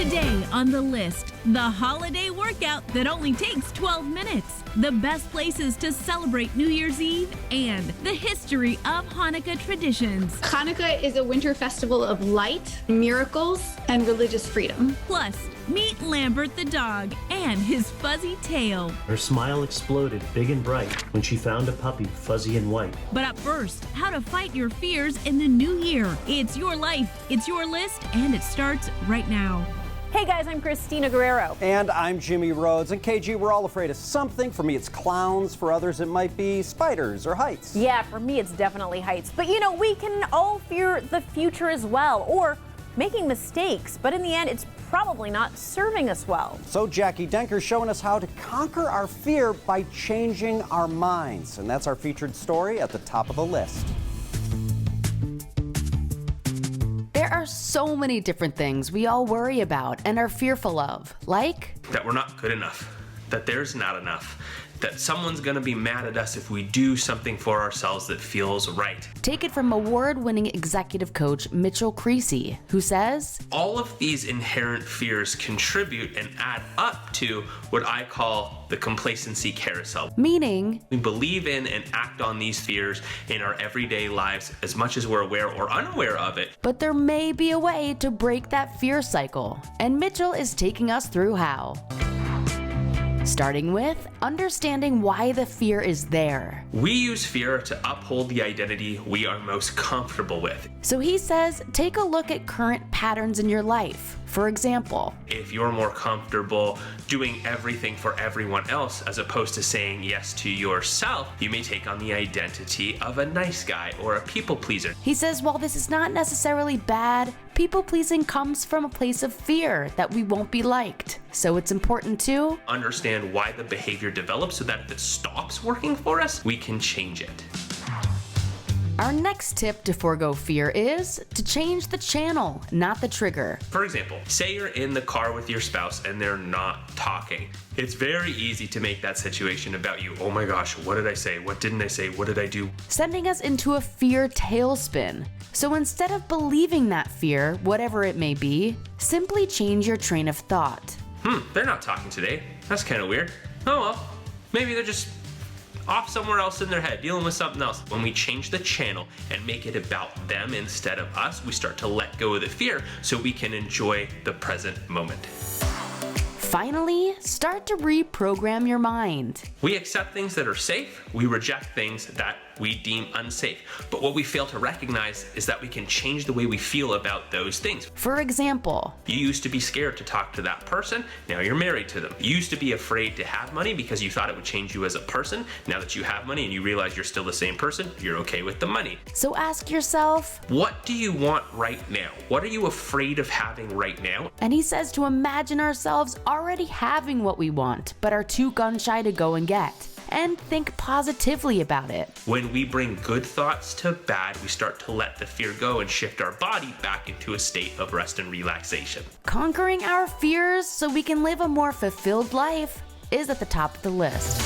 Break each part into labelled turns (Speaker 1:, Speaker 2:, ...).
Speaker 1: Today on the list, the holiday workout that only takes 12 minutes, the best places to celebrate New Year's Eve, and the history of Hanukkah traditions.
Speaker 2: Hanukkah is a winter festival of light, miracles, and religious freedom.
Speaker 1: Plus, meet Lambert the dog and his fuzzy tail.
Speaker 3: Her smile exploded big and bright when she found a puppy fuzzy and white.
Speaker 1: But up first, how to fight your fears in the new year. It's your life, it's your list, and it starts right now.
Speaker 4: Hey guys, I'm Christina Guerrero.
Speaker 5: And I'm Jimmy Rhodes. And KG, we're all afraid of something. For me, it's clowns. For others, it might be spiders or heights.
Speaker 4: Yeah, for me, it's definitely heights. But you know, we can all fear the future as well, or making mistakes. But in the end, it's probably not serving us well.
Speaker 5: So Jackie Denker's showing us how to conquer our fear by changing our minds. And that's our featured story at the top of the list.
Speaker 6: There are so many different things we all worry about and are fearful of, like
Speaker 7: that we're not good enough, that there's not enough, that someone's gonna be mad at us if we do something for ourselves that feels right.
Speaker 6: Take it from award-winning executive coach Mitchell Creasy, who says,
Speaker 7: all of these inherent fears contribute and add up to what I call the complacency carousel.
Speaker 6: Meaning,
Speaker 7: we believe in and act on these fears in our everyday lives as much as we're aware or unaware of it.
Speaker 6: But there may be a way to break that fear cycle, and Mitchell is taking us through how. Starting with understanding why the fear is there.
Speaker 7: We use fear to uphold the identity we are most comfortable with.
Speaker 6: So he says, take a look at current patterns in your life. For example,
Speaker 7: if you're more comfortable doing everything for everyone else as opposed to saying yes to yourself, you may take on the identity of a nice guy or a people pleaser.
Speaker 6: He says while this is not necessarily bad, people pleasing comes from a place of fear that we won't be liked. So it's important to
Speaker 7: understand why the behavior develops so that if it stops working for us, we can change it.
Speaker 6: Our next tip to forego fear is to change the channel, not the trigger.
Speaker 7: For example, say you're in the car with your spouse and they're not talking. It's very easy to make that situation about you. Oh my gosh, what did I say? What didn't I say? What did I do?
Speaker 6: Sending us into a fear tailspin. So instead of believing that fear, whatever it may be, simply change your train of thought.
Speaker 7: They're not talking today. That's kind of weird. Oh well, maybe they're just off somewhere else in their head, dealing with something else. When we change the channel and make it about them instead of us, we start to let go of the fear so we can enjoy the present moment.
Speaker 6: Finally, start to reprogram your mind.
Speaker 7: We accept things that are safe, we reject things that we deem unsafe. But what we fail to recognize is that we can change the way we feel about those things.
Speaker 6: For example,
Speaker 7: you used to be scared to talk to that person, now you're married to them. You used to be afraid to have money because you thought it would change you as a person. Now that you have money and you realize you're still the same person, you're okay with the money.
Speaker 6: So ask yourself,
Speaker 7: what do you want right now? What are you afraid of having right now?
Speaker 6: And he says to imagine ourselves already having what we want, but are too gun shy to go and get. And think positively about it.
Speaker 7: When we bring good thoughts to bad, we start to let the fear go and shift our body back into a state of rest and relaxation.
Speaker 6: Conquering our fears so we can live a more fulfilled life is at the top of the list.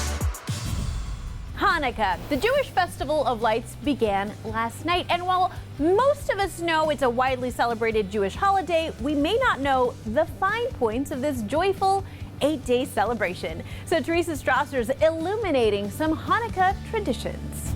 Speaker 4: Hanukkah, the Jewish festival of lights, began last night. And while most of us know it's a widely celebrated Jewish holiday, we may not know the fine points of this joyful 8-day celebration. So Teresa Strasser's illuminating some Hanukkah traditions.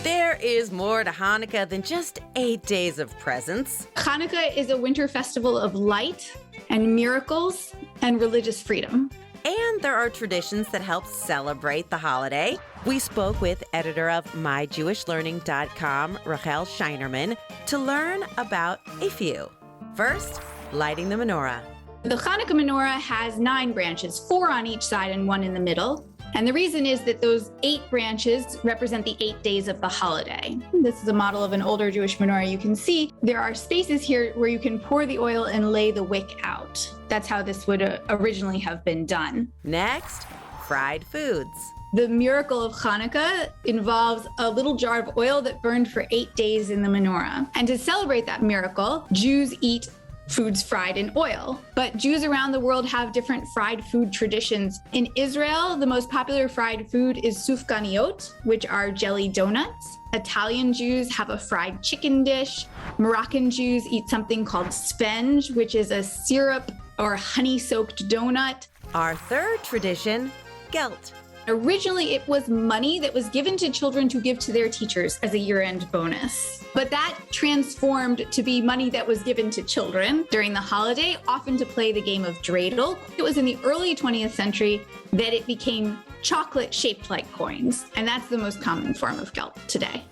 Speaker 8: There is more to Hanukkah than just 8 days of presents.
Speaker 2: Hanukkah is a winter festival of light and miracles and religious freedom.
Speaker 8: And there are traditions that help celebrate the holiday. We spoke with editor of MyJewishLearning.com, Rachel Scheinerman, to learn about a few. First, lighting the menorah.
Speaker 2: The Hanukkah menorah has 9 branches, 4 on each side and 1 in the middle. And the reason is that those 8 branches represent the 8 days of the holiday. This is a model of an older Jewish menorah. You can see there are spaces here where you can pour the oil and lay the wick out. That's how this would originally have been done.
Speaker 8: Next, fried foods.
Speaker 2: The miracle of Hanukkah involves a little jar of oil that burned for 8 days in the menorah. And to celebrate that miracle, Jews eat foods fried in oil. But Jews around the world have different fried food traditions. In Israel, the most popular fried food is sufganiyot, which are jelly donuts. Italian Jews have a fried chicken dish. Moroccan Jews eat something called sfenj, which is a syrup or honey-soaked donut.
Speaker 8: Our third tradition, gelt.
Speaker 2: Originally, it was money that was given to children to give to their teachers as a year-end bonus. But that transformed to be money that was given to children during the holiday, often to play the game of dreidel. It was in the early 20th century that it became chocolate shaped like coins, and that's the most common form of gelt today.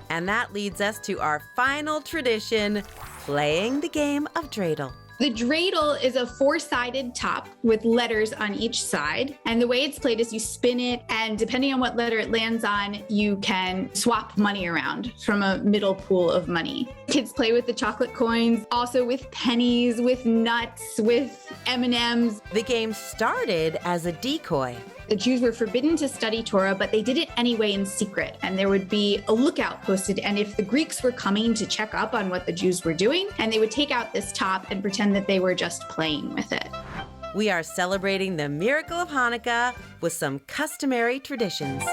Speaker 8: And that leads us to our final tradition, playing the game of dreidel.
Speaker 2: The dreidel is a four-sided top with letters on each side. And the way it's played is you spin it, and depending on what letter it lands on, you can swap money around from a middle pool of money. Kids play with the chocolate coins, also with pennies, with nuts, with M&Ms.
Speaker 8: The game started as a decoy.
Speaker 2: The Jews were forbidden to study Torah, but they did it anyway in secret. And there would be a lookout posted. And if the Greeks were coming to check up on what the Jews were doing, and they would take out this top and pretend that they were just playing with it.
Speaker 8: We are celebrating the miracle of Hanukkah with some customary traditions.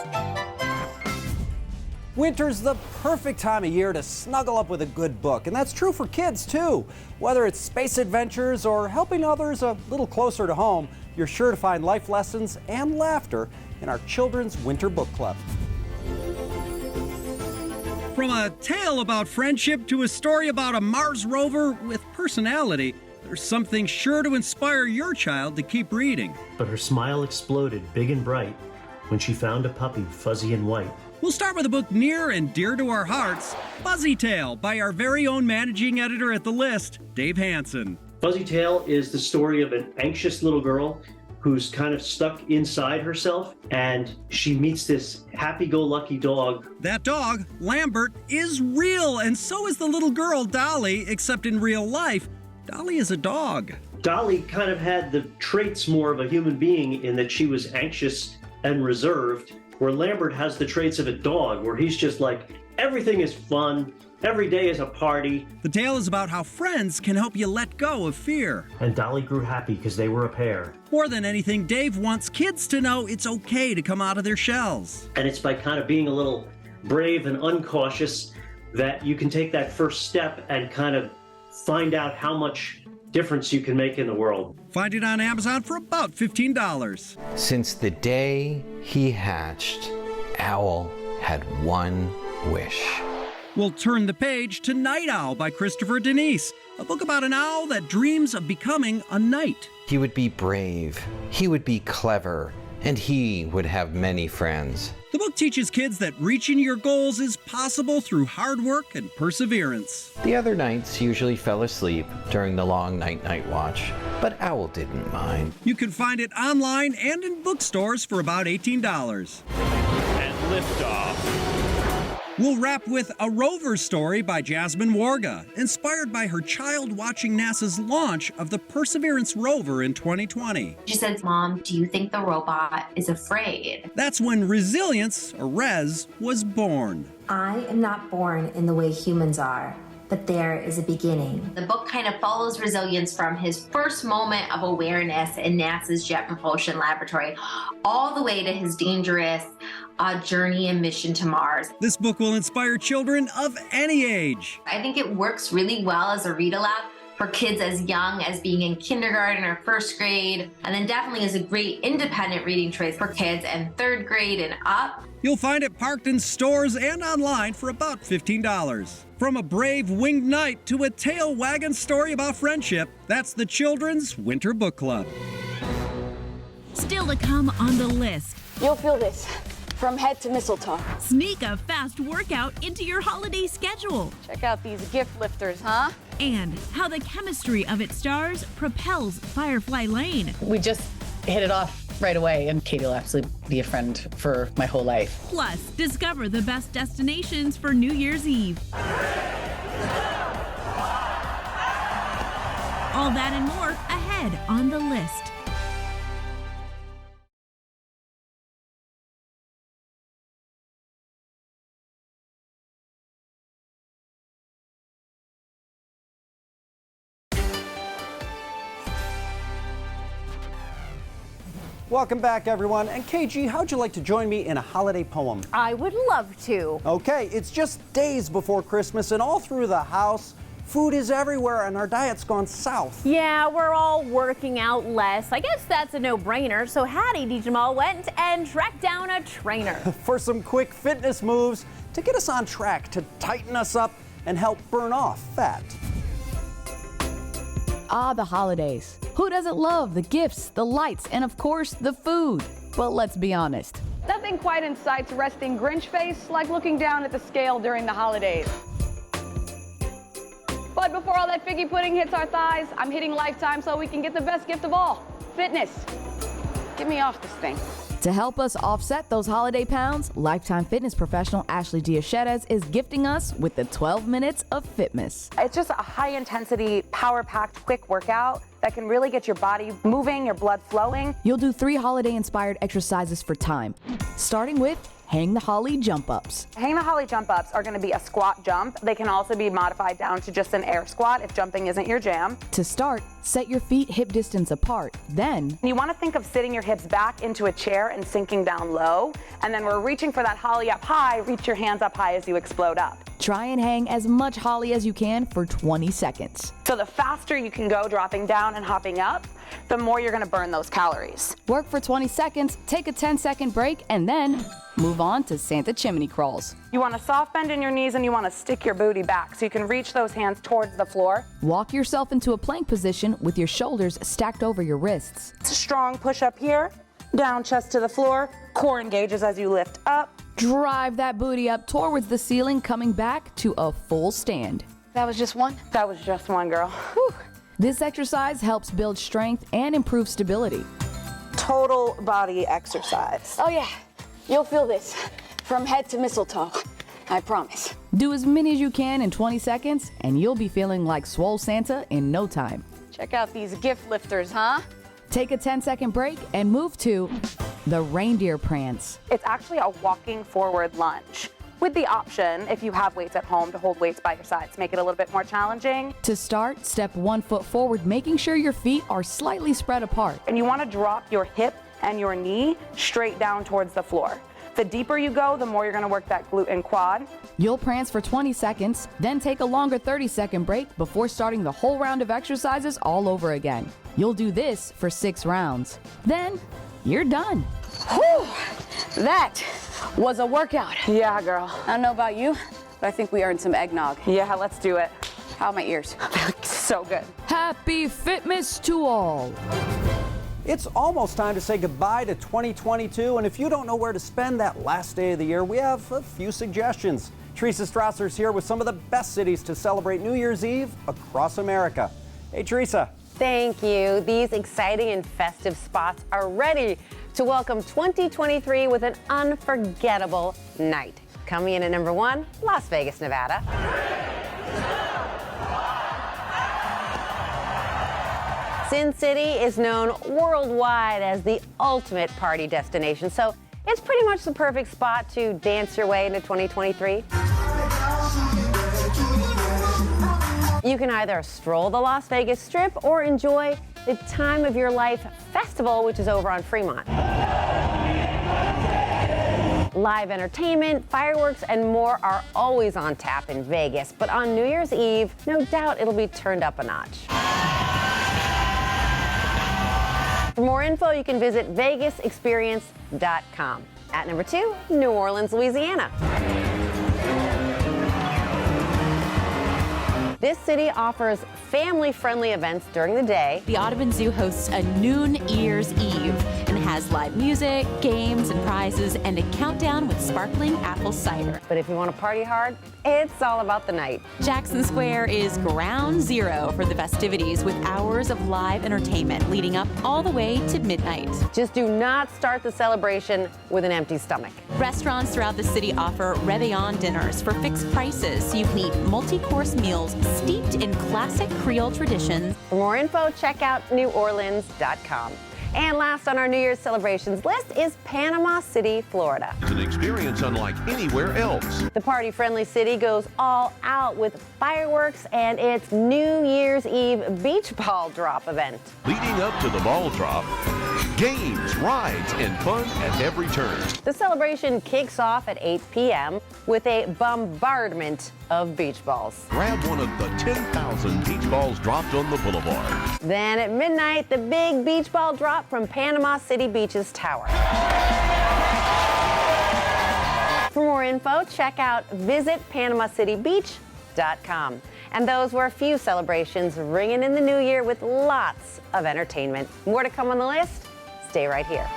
Speaker 5: Winter's the perfect time of year to snuggle up with a good book, and that's true for kids too. Whether it's space adventures or helping others a little closer to home, you're sure to find life lessons and laughter in our Children's Winter Book Club.
Speaker 9: From a tale about friendship to a story about a Mars rover with personality, there's something sure to inspire your child to keep reading.
Speaker 3: But her smile exploded big and bright when she found a puppy fuzzy and white.
Speaker 9: We'll start with a book near and dear to our hearts, Fuzzy Tail, by our very own managing editor at The List, Dave Hansen.
Speaker 3: Fuzzy Tail is the story of an anxious little girl who's kind of stuck inside herself, and she meets this happy-go-lucky dog.
Speaker 9: That dog, Lambert, is real, and so is the little girl, Dolly, except in real life, Dolly is a dog.
Speaker 3: Dolly kind of had the traits more of a human being in that she was anxious and reserved, where Lambert has the traits of a dog, where he's just like, everything is fun, every day is a party.
Speaker 9: The tale is about how friends can help you let go of fear.
Speaker 3: And Dolly grew happy because they were a pair.
Speaker 9: More than anything, Dave wants kids to know it's okay to come out of their shells.
Speaker 3: And it's by kind of being a little brave and uncautious that you can take that first step and kind of find out how much difference you can make in the world.
Speaker 9: Find it on Amazon for about $15.
Speaker 10: Since the day he hatched, Owl had one wish.
Speaker 9: We'll turn the page to Night Owl by Christopher Denise, a book about an owl that dreams of becoming a knight.
Speaker 10: He would be brave, he would be clever, and he would have many friends.
Speaker 9: The book teaches kids that reaching your goals is possible through hard work and perseverance.
Speaker 10: The other knights usually fell asleep during the long night-night watch, but Owl didn't mind.
Speaker 9: You can find it online and in bookstores for about $18.
Speaker 11: And liftoff.
Speaker 9: We'll wrap with A Rover Story by Jasmine Warga, inspired by her child watching NASA's launch of the Perseverance rover in 2020.
Speaker 12: She says, "Mom, do you think the robot is afraid?"
Speaker 9: That's when Resilience, or Res, was born.
Speaker 13: I am not born in the way humans are, but there is a beginning.
Speaker 12: The book kind of follows Resilience from his first moment of awareness in NASA's Jet Propulsion Laboratory all the way to his dangerous journey and mission to Mars.
Speaker 9: This book will inspire children of any age.
Speaker 12: I think it works really well as a read aloud for kids as young as being in kindergarten or first grade, and then definitely is a great independent reading choice for kids in third grade and up.
Speaker 9: You'll find it parked in stores and online for about $15. From a brave winged knight to a tail wagon story about friendship, that's the Children's Winter Book Club.
Speaker 1: Still to come on the list.
Speaker 14: You'll feel this. From head to mistletoe.
Speaker 1: Sneak a fast workout into your holiday schedule.
Speaker 14: Check out these gift lifters, huh?
Speaker 1: And how the chemistry of its stars propels Firefly Lane.
Speaker 15: We just hit it off right away, and Katie will absolutely be a friend for my whole life.
Speaker 1: Plus, discover the best destinations for New Year's Eve. All that and more ahead on the list.
Speaker 5: Welcome back, everyone. And KG, how'd you like to join me in a holiday poem?
Speaker 4: I would love to.
Speaker 5: Okay, it's just days before Christmas, and all through the house, food is everywhere and our diet's gone south.
Speaker 4: Yeah, we're all working out less. I guess that's a no-brainer. So Hattie DeJamal went and tracked down a trainer.
Speaker 5: For some quick fitness moves to get us on track, to tighten us up and help burn off fat.
Speaker 6: Ah, the holidays. Who doesn't love the gifts, the lights, and of course, the food? But let's be honest.
Speaker 14: Nothing quite incites resting Grinch face like looking down at the scale during the holidays. But before all that figgy pudding hits our thighs, I'm hitting Lifetime so we can get the best gift of all, fitness. Get me off this thing.
Speaker 6: To help us offset those holiday pounds, Lifetime fitness professional Ashley Diachetes is gifting us with the 12 minutes of fitness.
Speaker 16: It's just a high-intensity, power-packed, quick workout that can really get your body moving, your blood flowing.
Speaker 6: You'll do 3 holiday-inspired exercises for time, starting with Hang the Holly jump-ups.
Speaker 16: Hang the Holly jump-ups are going to be a squat jump. They can also be modified down to just an air squat if jumping isn't your jam.
Speaker 6: To start, set your feet hip distance apart. Then,
Speaker 16: you want to think of sitting your hips back into a chair and sinking down low. And then we're reaching for that Holly up high. Reach your hands up high as you explode up.
Speaker 6: Try and hang as much Holly as you can for 20 seconds.
Speaker 16: So the faster you can go dropping down and hopping up, the more you're going to burn those calories.
Speaker 6: Work for 20 seconds, take a 10-second break, and then move on to Santa chimney crawls.
Speaker 16: You want to soft bend in your knees and you want to stick your booty back so you can reach those hands towards the floor.
Speaker 6: Walk yourself into a plank position with your shoulders stacked over your wrists.
Speaker 16: Strong push up here, down chest to the floor, core engages as you lift up.
Speaker 6: Drive that booty up towards the ceiling, coming back to a full stand.
Speaker 14: That was just one?
Speaker 16: That was just one, girl.
Speaker 6: Whew. This exercise helps build strength and improve stability.
Speaker 16: Total body exercise.
Speaker 14: Oh yeah, you'll feel this from head to mistletoe, I promise.
Speaker 6: Do as many as you can in 20 seconds and you'll be feeling like Swole Santa in no time.
Speaker 14: Check out these gift lifters, huh?
Speaker 6: Take a 10-second break and move to the reindeer prance.
Speaker 16: It's actually a walking forward lunge, with the option, if you have weights at home, to hold weights by your side to make it a little bit more challenging.
Speaker 6: To start, step 1 foot forward, making sure your feet are slightly spread apart.
Speaker 16: And you want to drop your hip and your knee straight down towards the floor. The deeper you go, the more you're going to work that glute and quad.
Speaker 6: You'll prance for 20 seconds, then take a longer 30-second break before starting the whole round of exercises all over again. You'll do this for 6 rounds. Then, you're done.
Speaker 14: Whew, that was a workout.
Speaker 16: Yeah, girl.
Speaker 14: I don't know about you, but I think we earned some eggnog.
Speaker 16: Yeah, let's do it.
Speaker 14: How are my ears?
Speaker 16: So good.
Speaker 6: Happy Fitmas to all.
Speaker 5: It's almost time to say goodbye to 2022, and if you don't know where to spend that last day of the year, we have a few suggestions. Teresa Strasser's here with some of the best cities to celebrate New Year's Eve across America. Hey, Teresa.
Speaker 17: Thank you. These exciting and festive spots are ready to welcome 2023 with an unforgettable night. Coming in at number 1, Las Vegas, Nevada. Sin City is known worldwide as the ultimate party destination, so it's pretty much the perfect spot to dance your way into 2023. You can either stroll the Las Vegas Strip or enjoy the Time of Your Life Festival, which is over on Fremont. Live entertainment, fireworks, and more are always on tap in Vegas, but on New Year's Eve, no doubt it'll be turned up a notch. For more info, you can visit vegasexperience.com. At number 2, New Orleans, Louisiana. This city offers family-friendly events during the day.
Speaker 18: The Audubon Zoo hosts a New Year's Eve and has live music, games, and prizes, and a countdown with sparkling apple cider.
Speaker 17: But if you want to party hard, it's all about the night.
Speaker 18: Jackson Square is ground zero for the festivities, with hours of live entertainment leading up all the way to midnight.
Speaker 17: Just do not start the celebration with an empty stomach.
Speaker 18: Restaurants throughout the city offer Réveillon dinners for fixed prices, so you can eat multi-course meals steeped in classic Creole traditions.
Speaker 17: For more info, check out neworleans.com. And last on our New Year's celebrations list is Panama City, Florida.
Speaker 19: It's an experience unlike anywhere else.
Speaker 17: The party-friendly city goes all out with fireworks and its New Year's Eve beach ball drop event.
Speaker 19: Leading up to the ball drop, Games, rides, and fun at every turn.
Speaker 17: The celebration kicks off at 8 p.m. with a bombardment of beach balls.
Speaker 19: Grab one of the 10,000 beach balls dropped on the boulevard.
Speaker 17: Then at midnight, the big beach ball drop from Panama City Beach's tower. For more info, check out visitpanamacitybeach.com. And those were a few celebrations ringing in the new year with lots of entertainment. More to come on the list. Stay right here.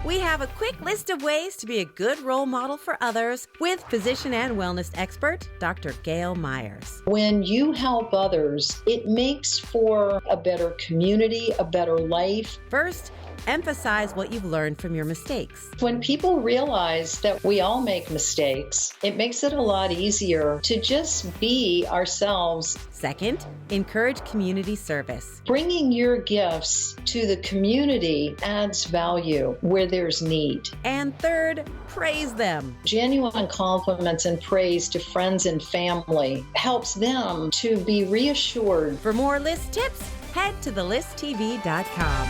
Speaker 8: We have a quick list of ways to be a good role model for others with physician and wellness expert, Dr. Gail Myers.
Speaker 20: When you help others, it makes for a better community, a better life.
Speaker 8: First, emphasize what you've learned from your mistakes.
Speaker 20: When people realize that we all make mistakes, it makes it a lot easier to just be ourselves.
Speaker 8: Second, encourage community service.
Speaker 20: Bringing your gifts to the community adds value where there's need.
Speaker 8: And third, praise them.
Speaker 20: Genuine compliments and praise to friends and family helps them to be reassured.
Speaker 8: For more list tips, head to thelisttv.com.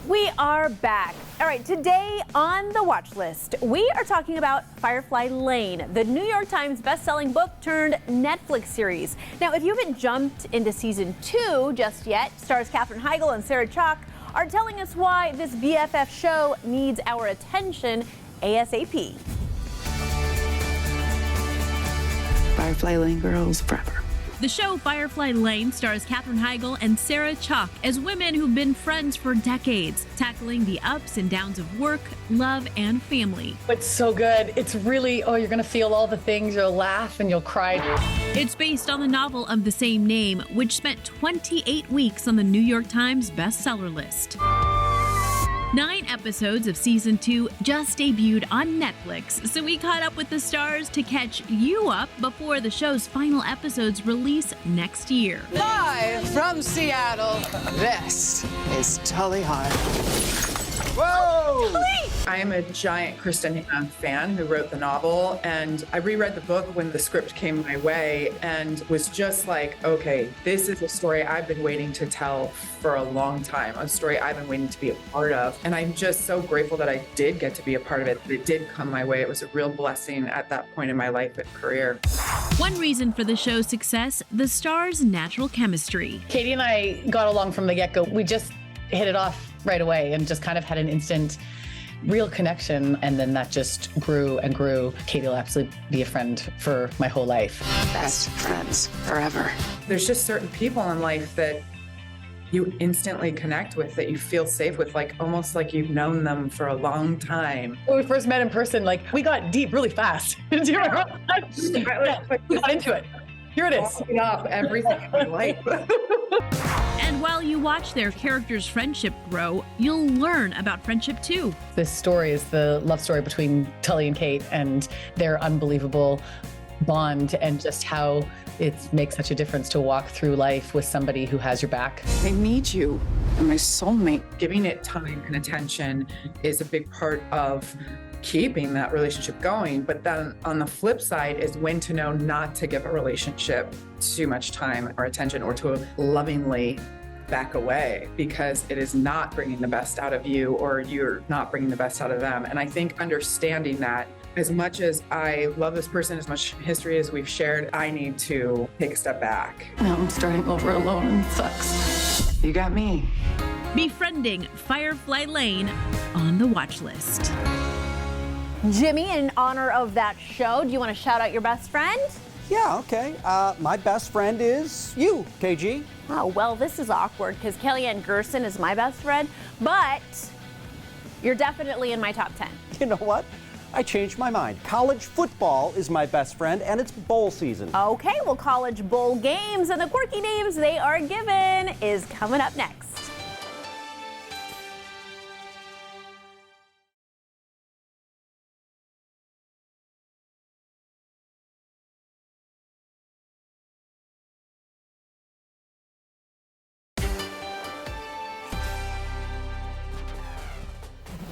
Speaker 4: We are back. All right, today on the watch list, we are talking about Firefly Lane, the New York Times best-selling book turned Netflix series. Now, if you haven't jumped into season 2 just yet, stars Katherine Heigl and Sarah Chalke are telling us why this BFF show needs our attention ASAP.
Speaker 21: Firefly Lane girls forever.
Speaker 1: The show Firefly Lane stars Katherine Heigl and Sarah Chalke as women who've been friends for decades, tackling the ups and downs of work, love, and family.
Speaker 15: It's so good. It's really, you're going to feel all the things. You'll laugh and you'll cry.
Speaker 1: It's based on the novel of the same name, which spent 28 weeks on the New York Times bestseller list. 9 episodes of season 2 just debuted on Netflix, so we caught up with the stars to catch you up before the show's final episodes release next year.
Speaker 22: Live from Seattle, this is Tully Hart. Whoa!
Speaker 23: I am a giant Kristen Hanna fan who wrote the novel, and I reread the book when the script came my way and was just like, okay, this is a story I've been waiting to tell for a long time, a story I've been waiting to be a part of. And I'm just so grateful that I did get to be a part of it, that it did come my way. It was a real blessing at that point in my life and career.
Speaker 1: One reason for the show's success, the stars' natural chemistry.
Speaker 15: Katie and I got along from the get-go. We just hit it off right away and just kind of had an instant real connection, and then that just grew and grew. Katie will absolutely be a friend for my whole life.
Speaker 21: Best friends forever.
Speaker 23: There's just certain people in life that you instantly connect with, that you feel safe with, like almost like you've known them for a long time.
Speaker 15: When we first met in person, like we got deep really fast. Do you remember? Yeah, we got into it. Here it is.
Speaker 23: Up everything in my life.
Speaker 1: And while you watch their characters' friendship grow, you'll learn about friendship too.
Speaker 15: This story is the love story between Tully and Kate and their unbelievable bond, and just how it makes such a difference to walk through life with somebody who has your back.
Speaker 21: I need you. You're my soulmate.
Speaker 23: Giving it time and attention is a big part of keeping that relationship going. But then on the flip side is when to know not to give a relationship too much time or attention, or to lovingly back away, because it is not bringing the best out of you, or you're not bringing the best out of them. And I think understanding that, as much as I love this person, as much history as we've shared, I need to take a step back.
Speaker 21: Now I'm starting over alone and it sucks. You got me.
Speaker 1: Befriending Firefly Lane on the watch list.
Speaker 4: Jimmy, in honor of that show, do you want to shout out your best friend?
Speaker 5: Yeah, okay. My best friend is you, KG.
Speaker 4: Oh, well, this is awkward because Kellyanne Gerson is my best friend, but you're definitely in my top 10.
Speaker 5: You know what? I changed my mind. College football is my best friend, and it's bowl season.
Speaker 4: Okay, well, college bowl games and the quirky names they are given is coming up next.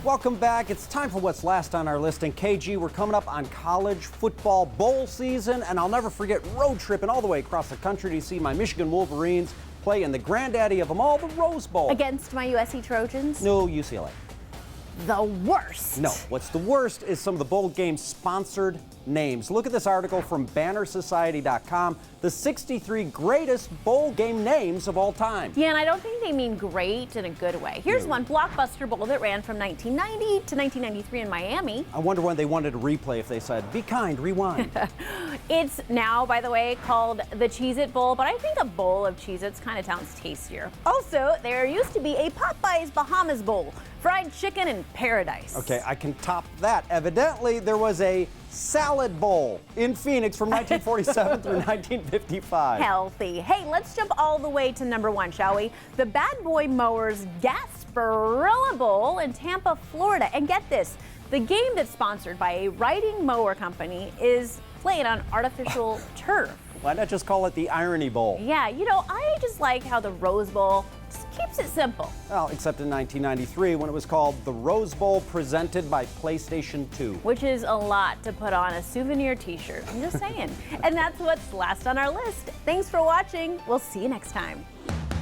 Speaker 5: Welcome back. It's time for what's last on our list. And KG, we're coming up on college football bowl season, and I'll never forget road tripping all the way across the country to see my Michigan Wolverines play in the granddaddy of them all, the Rose Bowl.
Speaker 4: Against my USC Trojans?
Speaker 5: No, UCLA.
Speaker 4: The worst.
Speaker 5: No, what's the worst is some of the bowl game sponsored names. Look at this article from bannersociety.com, the 63 greatest bowl game names of all time.
Speaker 4: Yeah, and I don't think they mean great in a good way. Here's one, Blockbuster Bowl that ran from 1990 to 1993 in Miami.
Speaker 5: I wonder when they wanted to replay if they said, be kind, rewind.
Speaker 4: It's now, by the way, called the Cheez-It Bowl, but I think a bowl of Cheez-Its kind of sounds tastier. Also, there used to be a Popeyes Bahamas Bowl, fried chicken in paradise.
Speaker 5: Okay, I can top that. Evidently, there was a salad bowl in Phoenix from 1947 through 1955.
Speaker 4: Healthy. Hey, let's jump all the way to number one, shall we? The Bad Boy Mowers Gasparilla Bowl in Tampa, Florida. And get this, the game that's sponsored by a riding mower company is played on artificial turf.
Speaker 5: Why not just call it the Irony Bowl?
Speaker 4: Yeah, you know, I just like how the Rose Bowl just keeps it simple.
Speaker 5: Well, except in 1993 when it was called the Rose Bowl presented by PlayStation 2.
Speaker 4: Which is a lot to put on a souvenir t-shirt, I'm just saying. And that's what's last on our list. Thanks for watching. We'll see you next time.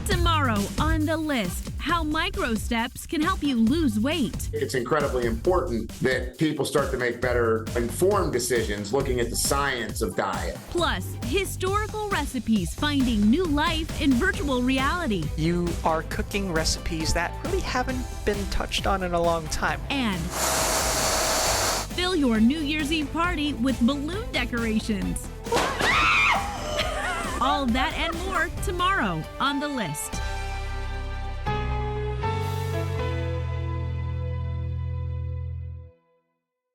Speaker 1: Tomorrow on the list, how micro steps can help you lose weight.
Speaker 2: It's incredibly important that people start to make better informed decisions looking at the science of diet.
Speaker 1: Plus, historical recipes finding new life in virtual reality.
Speaker 3: You are cooking recipes that really haven't been touched on in a long time.
Speaker 1: And fill your New Year's Eve party with balloon decorations. All that and more tomorrow on the list.